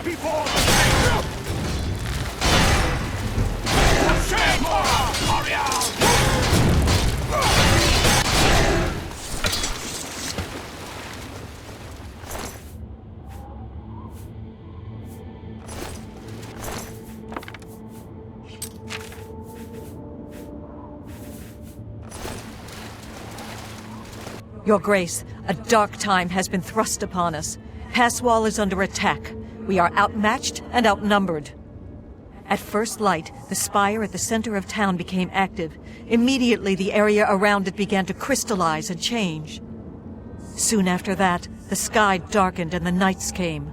before the Your Grace, a dark time has been thrust upon us. Passwall is under attack. We are outmatched and outnumbered. At first light, the spire at the center of town became active. Immediately, the area around it began to crystallize and change. Soon after that, the sky darkened and the nights came.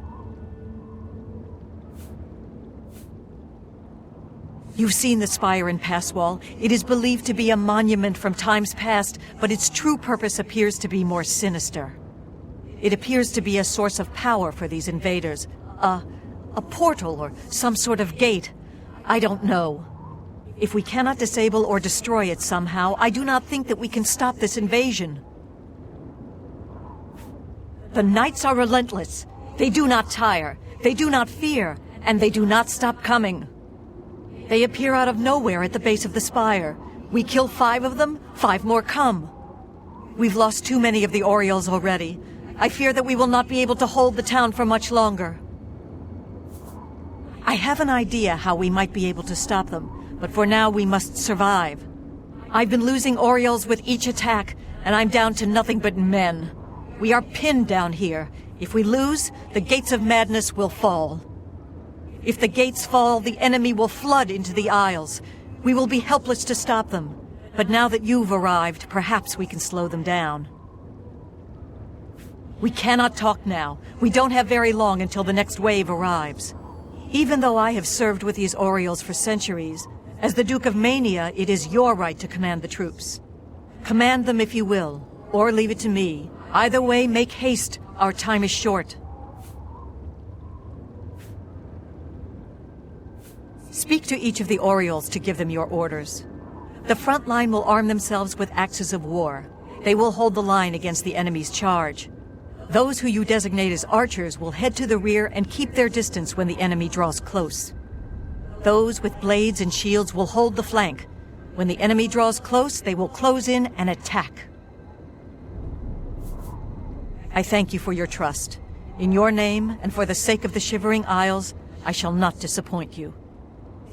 You've seen the spire in Passwall. It is believed to be a monument from times past, but its true purpose appears to be more sinister. It appears to be a source of power for these invaders. A portal or some sort of gate. I don't know. If we cannot disable or destroy it somehow, I do not think that we can stop this invasion. The Knights are relentless. They do not tire. They do not fear. And they do not stop coming. They appear out of nowhere at the base of the spire. We kill 5 of them, 5 more come. We've lost too many of the Orioles already. I fear that we will not be able to hold the town for much longer. I have an idea how we might be able to stop them, but for now we must survive. I've been losing Orioles with each attack, and I'm down to nothing but men. We are pinned down here. If we lose, the gates of madness will fall. If the gates fall, the enemy will flood into the Isles. We will be helpless to stop them. But now that you've arrived, perhaps we can slow them down. We cannot talk now. We don't have very long until the next wave arrives. Even though I have served with these Orioles for centuries, as the Duke of Mania, it is your right to command the troops. Command them if you will, or leave it to me. Either way, make haste. Our time is short. Speak to each of the Orioles to give them your orders. The front line will arm themselves with axes of war. They will hold the line against the enemy's charge. Those who you designate as archers will head to the rear and keep their distance when the enemy draws close. Those with blades and shields will hold the flank. When the enemy draws close, they will close in and attack. I thank you for your trust. In your name, and for the sake of the Shivering Isles, I shall not disappoint you.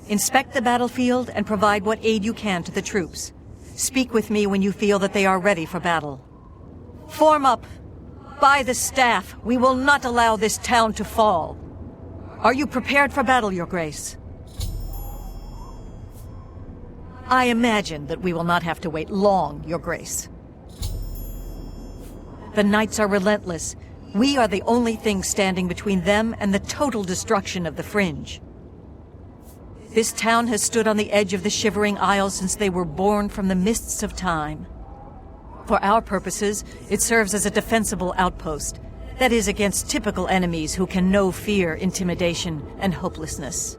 Inspect the battlefield and provide what aid you can to the troops. Speak with me when you feel that they are ready for battle. Form up! By the staff, we will not allow this town to fall. Are you prepared for battle, Your Grace? I imagine that we will not have to wait long, Your Grace. The Knights are relentless. We are the only thing standing between them and the total destruction of the Fringe. This town has stood on the edge of the Shivering Isles since they were born from the mists of time. For our purposes, it serves as a defensible outpost. That is, against typical enemies who can know fear, intimidation, and hopelessness.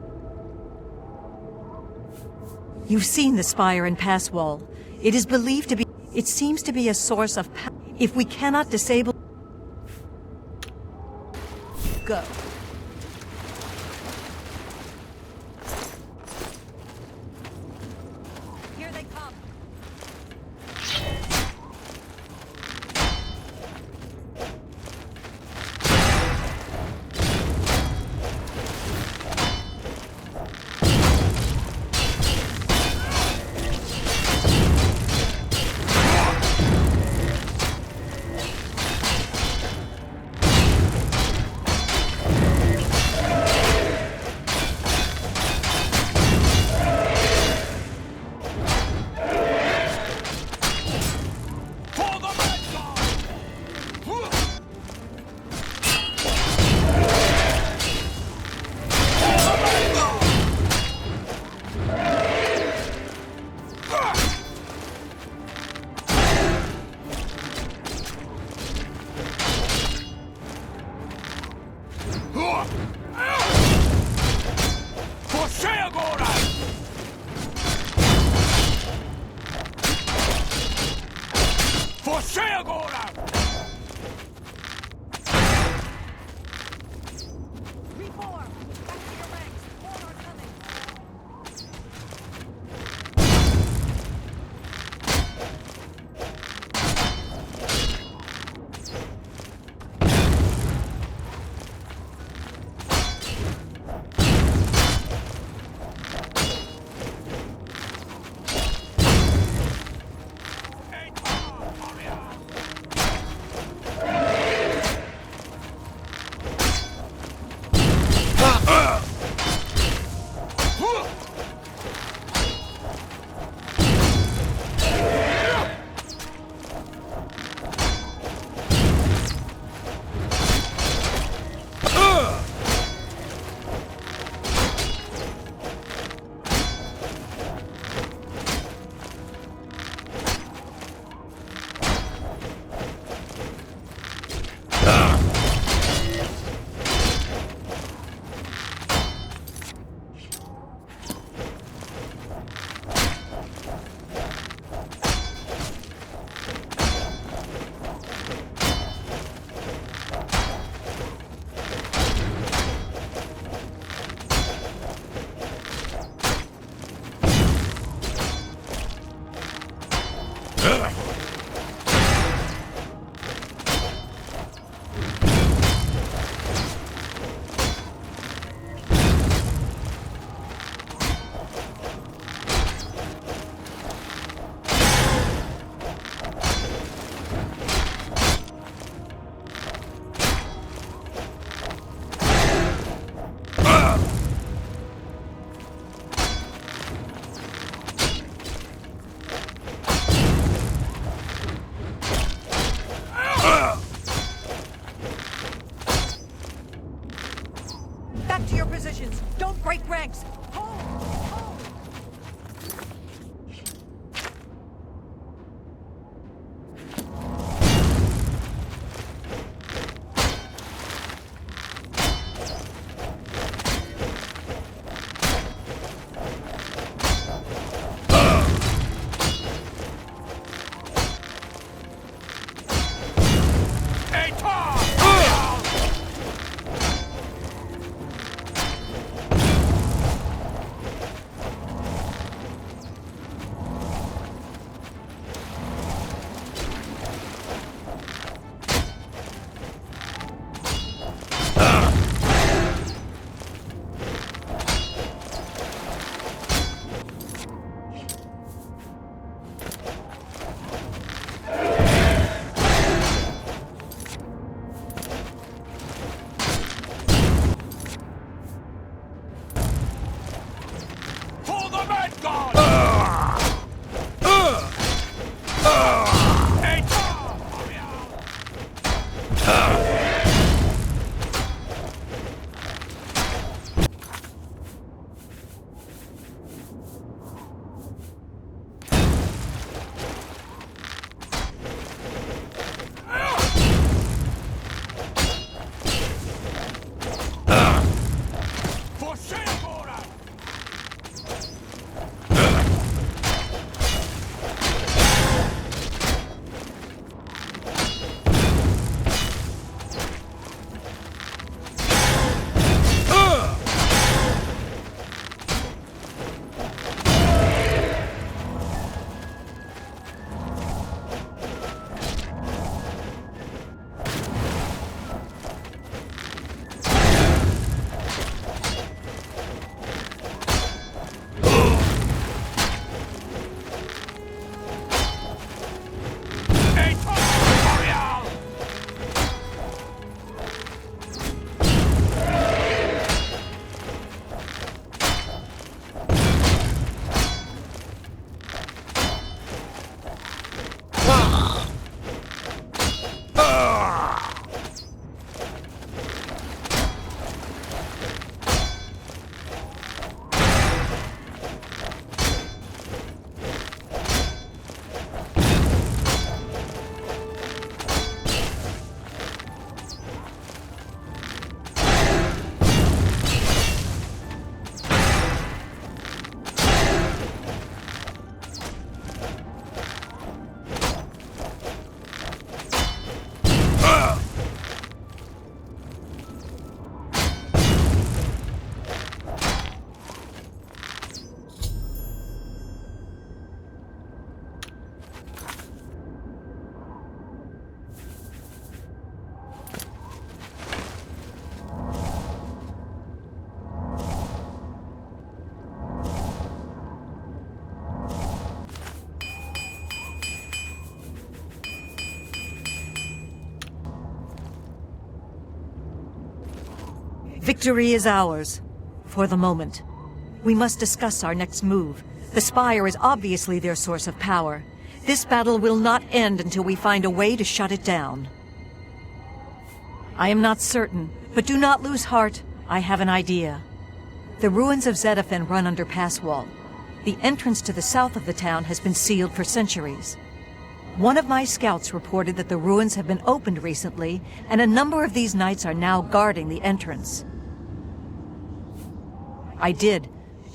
You've seen the spire in Passwall. It is believed to be... It seems to be a source of power. If we cannot disable... Go. Here they come. Reform! positions! Don't break ranks! Hold! Hold! Victory is ours. For the moment. We must discuss our next move. The Spire is obviously their source of power. This battle will not end until we find a way to shut it down. I am not certain, but do not lose heart. I have an idea. The ruins of Zetafen run under pass wall. The entrance to the south of the town has been sealed for centuries. One of my scouts reported that the ruins have been opened recently, and a number of these knights are now guarding the entrance. I did,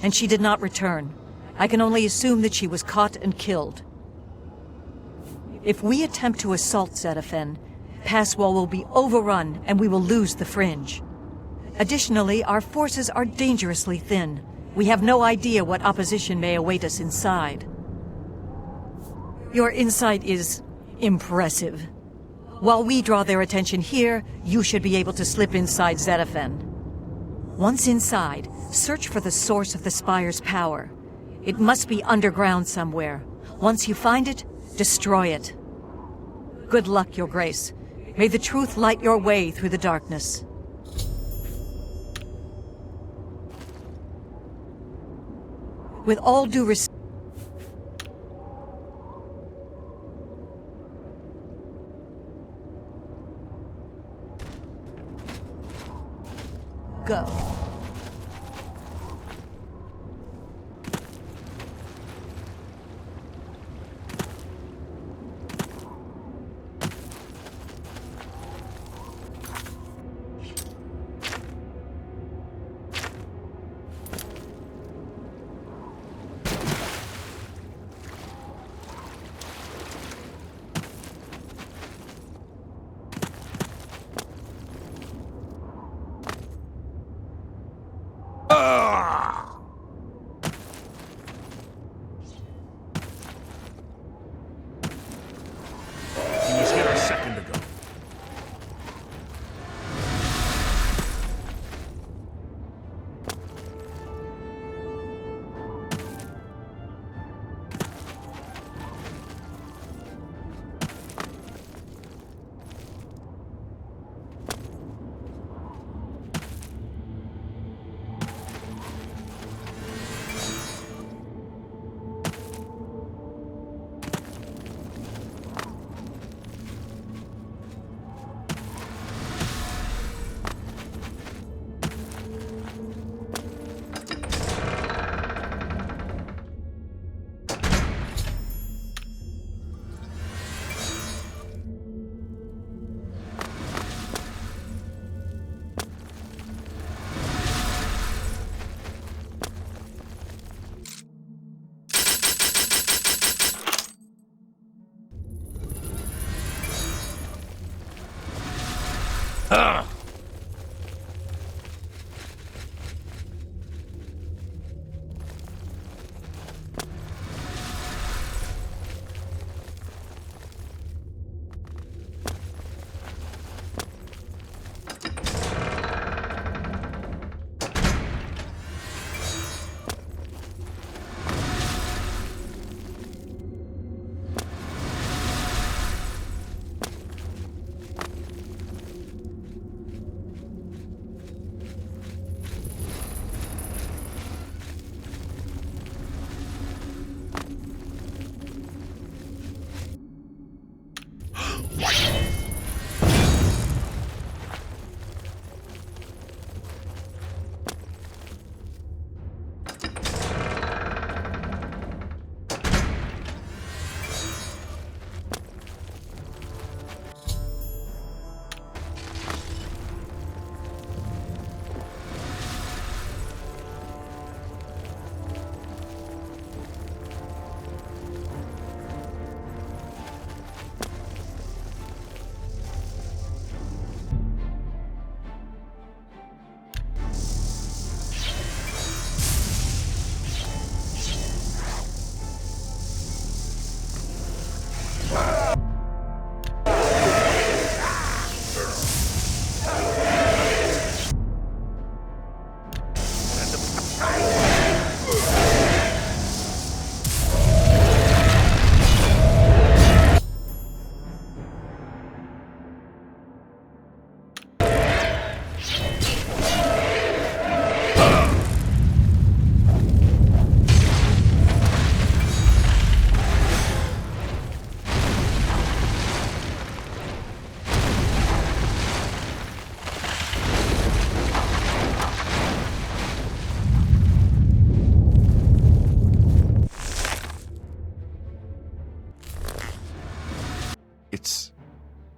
and she did not return. I can only assume that she was caught and killed. If we attempt to assault Zetafen, Passwall will be overrun and we will lose the Fringe. Additionally, our forces are dangerously thin. We have no idea what opposition may await us inside. Your insight is impressive. While we draw their attention here, you should be able to slip inside Zetafen. Once inside, search for the source of the Spire's power. It must be underground somewhere. Once you find it, destroy it. Good luck, Your Grace. May the truth light your way through the darkness. With all due respect... Go.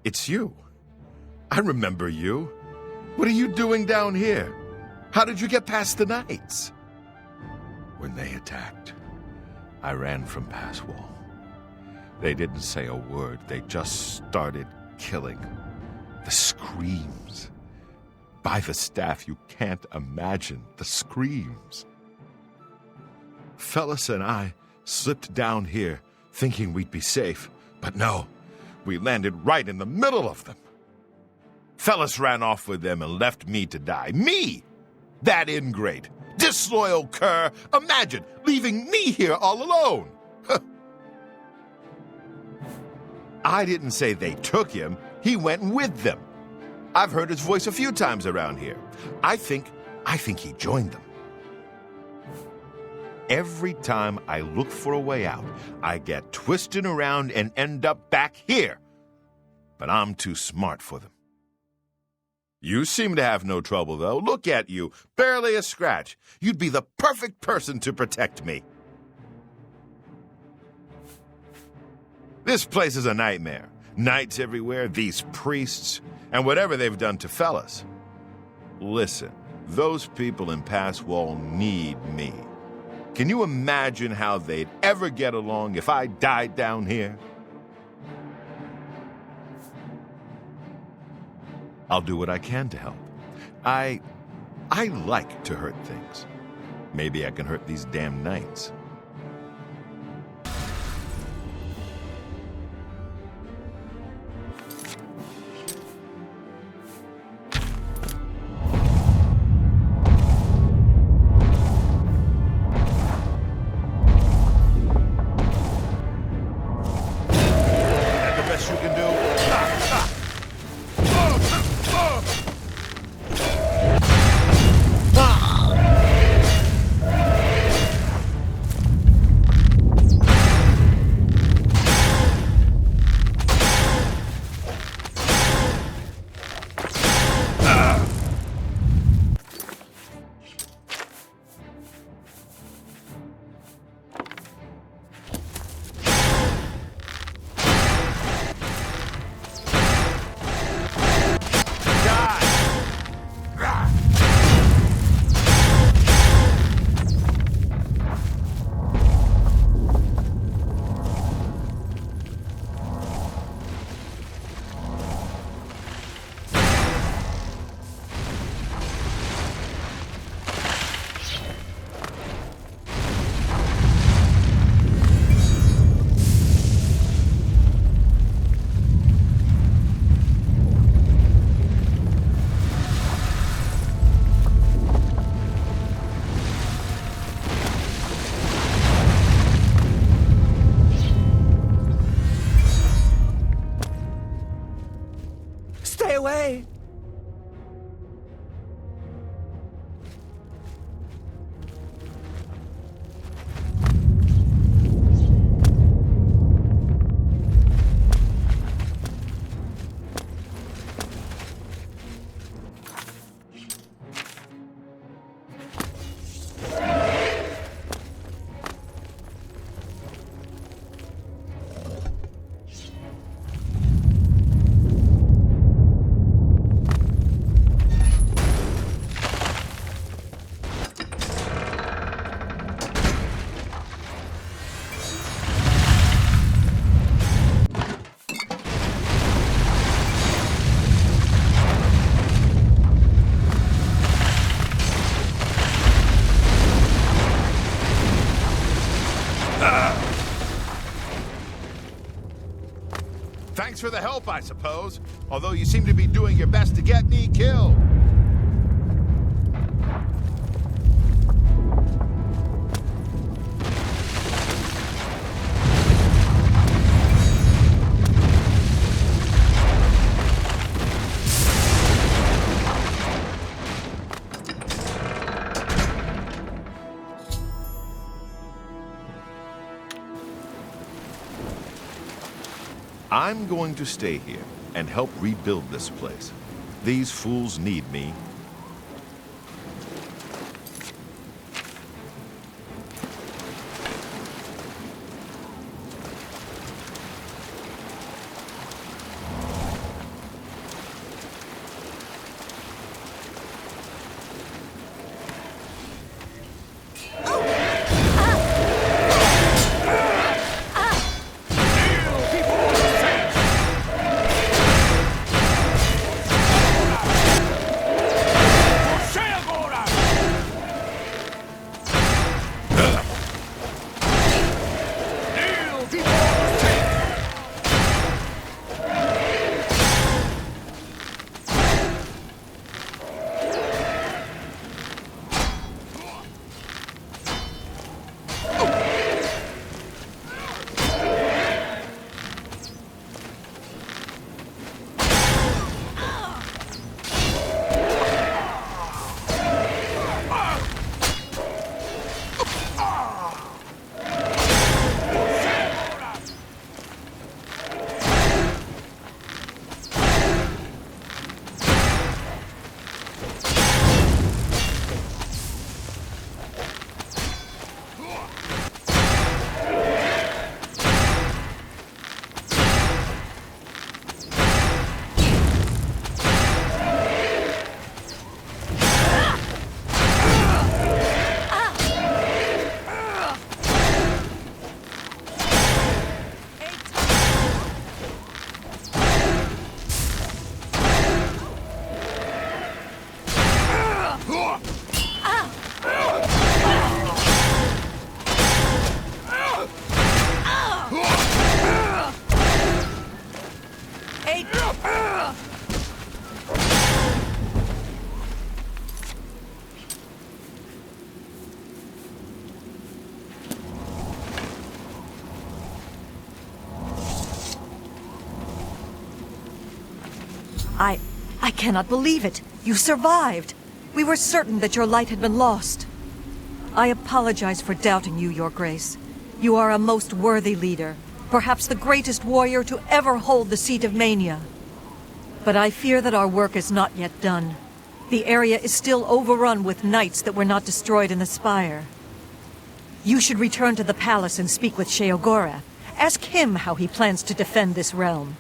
It's you. I remember you. What are you doing down here? How did you get past the knights? When they attacked, I ran from past wall. They didn't say a word. They just started killing. The screams. By the staff, you can't imagine the screams. Fellas and I slipped down here thinking we'd be safe, but no, we landed right in the middle of them. Fellas ran off with them and left me to die. Me! That ingrate, disloyal cur. Imagine leaving me here all alone. I didn't say they took him. He went with them. I've heard his voice a few times around here. I think he joined them. Every time I look for a way out, I get twisted around and end up back here. But I'm too smart for them. You seem to have no trouble, though. Look at you. Barely a scratch. You'd be the perfect person to protect me. This place is a nightmare. Knights everywhere, these priests, and whatever they've done to fellas. Listen, those people in Pass Wall need me. Can you imagine how they'd ever get along if I died down here? I'll do what I can to help. I like to hurt things. Maybe I can hurt these damn knights. help, I suppose. Although you seem to be doing your best to get me killed. I'm going to stay here and help rebuild this place. These fools need me. I cannot believe it. You survived. We were certain that your light had been lost. I apologize for doubting you, Your Grace. You are a most worthy leader, perhaps the greatest warrior to ever hold the seat of Mania. But I fear that our work is not yet done. The area is still overrun with knights that were not destroyed in the spire. You should return to the palace and speak with Sheogorath. Ask him how he plans to defend this realm.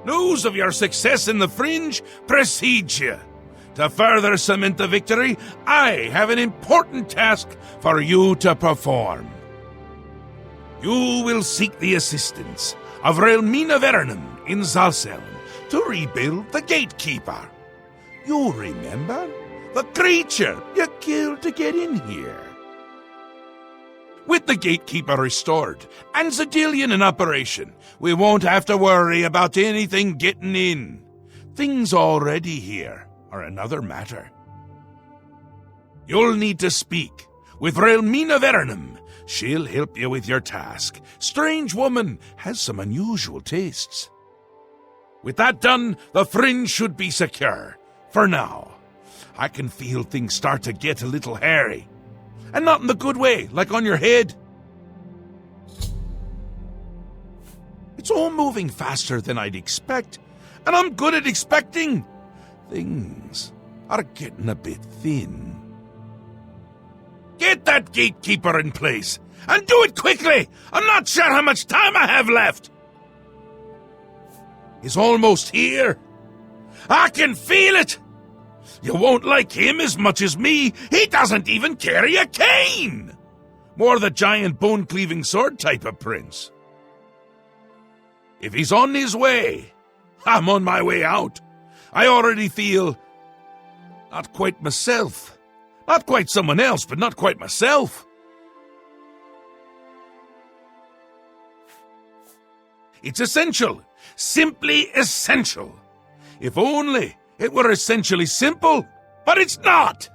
News of your success in the Fringe precedes you. To further cement the victory, I have an important task for you to perform. You will seek the assistance of Relmina Vernum in Zalselm to rebuild the Gatekeeper. You remember? The creature you killed to get in here. With the Gatekeeper restored and Zedillion in operation, we won't have to worry about anything getting in. Things already here are another matter. You'll need to speak with Relmina Vernum She'll help you with your task. Strange woman has some unusual tastes. With that done, the Fringe should be secure. For now. I can feel things start to get a little hairy. And not in the good way, like on your head. It's all moving faster than I'd expect. And I'm good at expecting. Things are getting a bit thin. Get that gatekeeper in place, and do it quickly! I'm not sure how much time I have left! He's almost here. I can feel it! You won't like him as much as me. He doesn't even carry a cane! More the giant bone-cleaving sword type of prince. If he's on his way, I'm on my way out. I already feel not quite myself. Not quite someone else, but not quite myself. It's essential. Simply essential. If only it were essentially simple, but it's not.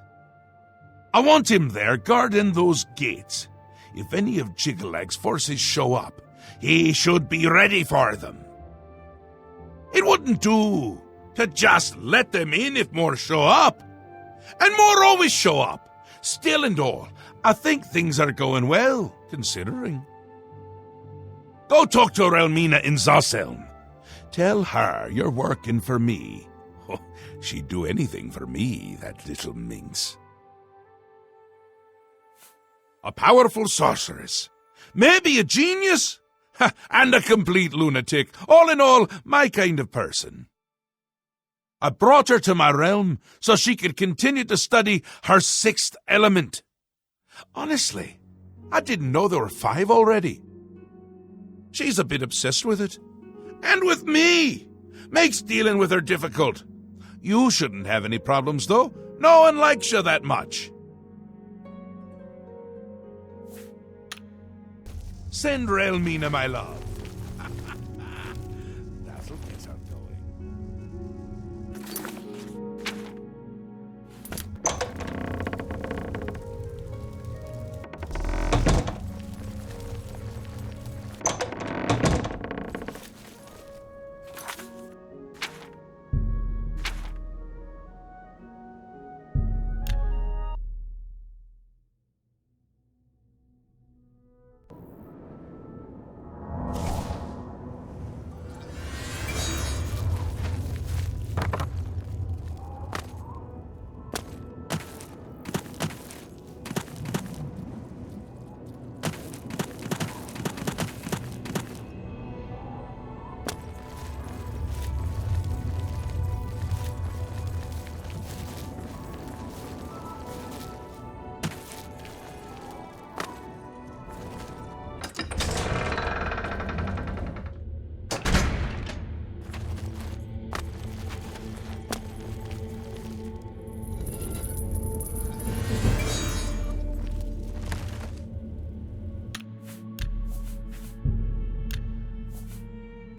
I want him there guarding those gates. If any of Jigglag's forces show up, he should be ready for them. It wouldn't do to just let them in if more show up. And more always show up. Still and all, I think things are going well, considering. Go talk to Relmina in Zosselm. Tell her you're working for me. Oh, she'd do anything for me, that little minx. A powerful sorceress. Maybe a genius. And a complete lunatic. All in all, my kind of person. I brought her to my realm so she could continue to study her sixth element. Honestly, I didn't know there were 5 already. She's a bit obsessed with it. And with me. Makes dealing with her difficult. You shouldn't have any problems, though. No one likes you that much. Send Relmina my love.